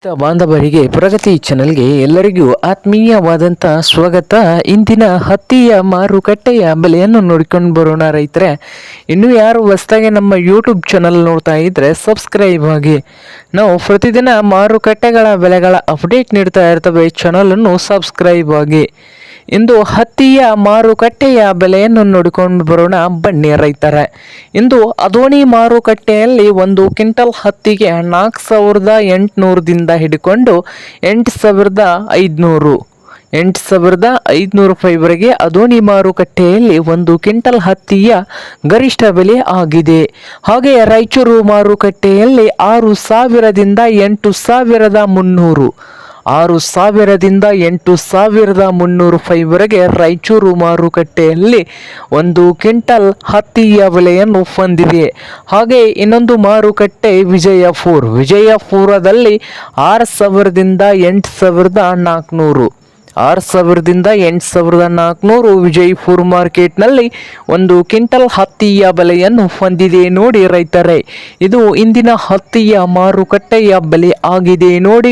ಬಾಂಧವರಿಗೆ ಪ್ರಗತಿ ಚಾನೆಲ್ಗೆ ಎಲ್ಲರಿಗೂ ಆತ್ಮೀಯವಾದಂಥ ಸ್ವಾಗತ. ಇಂದಿನ ಹತ್ತಿಯ ಮಾರುಕಟ್ಟೆಯ ಬೆಲೆಯನ್ನು ನೋಡಿಕೊಂಡು ಬರೋಣ ರೈತರೆ. ಇನ್ನೂ ಯಾರು ಹೊಸದಾಗಿ ನಮ್ಮ ಯೂಟ್ಯೂಬ್ ಚಾನಲ್ ನೋಡ್ತಾ ಇದ್ದರೆ ಸಬ್ಸ್ಕ್ರೈಬ್ ಆಗಿ. ನಾವು ಪ್ರತಿದಿನ ಮಾರುಕಟ್ಟೆಗಳ ಬೆಲೆಗಳ ಅಪ್ಡೇಟ್ ನೀಡ್ತಾ ಇರ್ತವೆ. ಚಾನಲನ್ನು ಸಬ್ಸ್ಕ್ರೈಬ್ ಆಗಿ. ಇಂದು ಹತ್ತಿಯ ಮಾರುಕಟ್ಟೆಯ ಬೆಲೆಯನ್ನು ನೋಡಿಕೊಂಡು ಬರೋಣ ಬನ್ನಿ ರೈತರೆ. ಇಂದು ಅದೋಣಿ ಮಾರುಕಟ್ಟೆಯಲ್ಲಿ ಒಂದು ಕ್ವಿಂಟಲ್ ಹತ್ತಿಗೆ 4,800ದಿಂದ ಹಿಡ್ಕೊಂಡು 8,500 ರೂಪಾಯಿವರೆಗೆ ಅದೋಣಿ ಮಾರುಕಟ್ಟೆಯಲ್ಲಿ ಒಂದು ಕ್ವಿಂಟಲ್ ಹತ್ತಿಯ ಗರಿಷ್ಠ ಬೆಲೆ ಆಗಿದೆ. ಹಾಗೆ ರಾಯಚೂರು ಮಾರುಕಟ್ಟೆಯಲ್ಲಿ 6,000ದಿಂದ 8,300 ರೂಪಾಯಿವರೆಗೆ ರಾಯಚೂರು ಮಾರುಕಟ್ಟೆಯಲ್ಲಿ ಒಂದು ಕ್ವಿಂಟಲ್ ಹತ್ತಿಯ ಬೆಲೆಯನ್ನು ಹೊಂದಿದೆ. ಹಾಗೆ ಇನ್ನೊಂದು ಮಾರುಕಟ್ಟೆ ವಿಜಯಪುರದಲ್ಲಿ 6,000ದಿಂದ 8,400 ವಿಜಯಪುರ ಮಾರ್ಕೆಟ್ನಲ್ಲಿ ಒಂದು ಕ್ವಿಂಟಲ್ ಹತ್ತಿಯ ಬೆಲೆಯನ್ನು ಹೊಂದಿದೆ ನೋಡಿ ರೈತರೇ. ಇದು ಇಂದಿನ ಹತ್ತಿಯ ಮಾರುಕಟ್ಟೆಯ ಬೆಲೆ ಆಗಿದೆ ನೋಡಿ.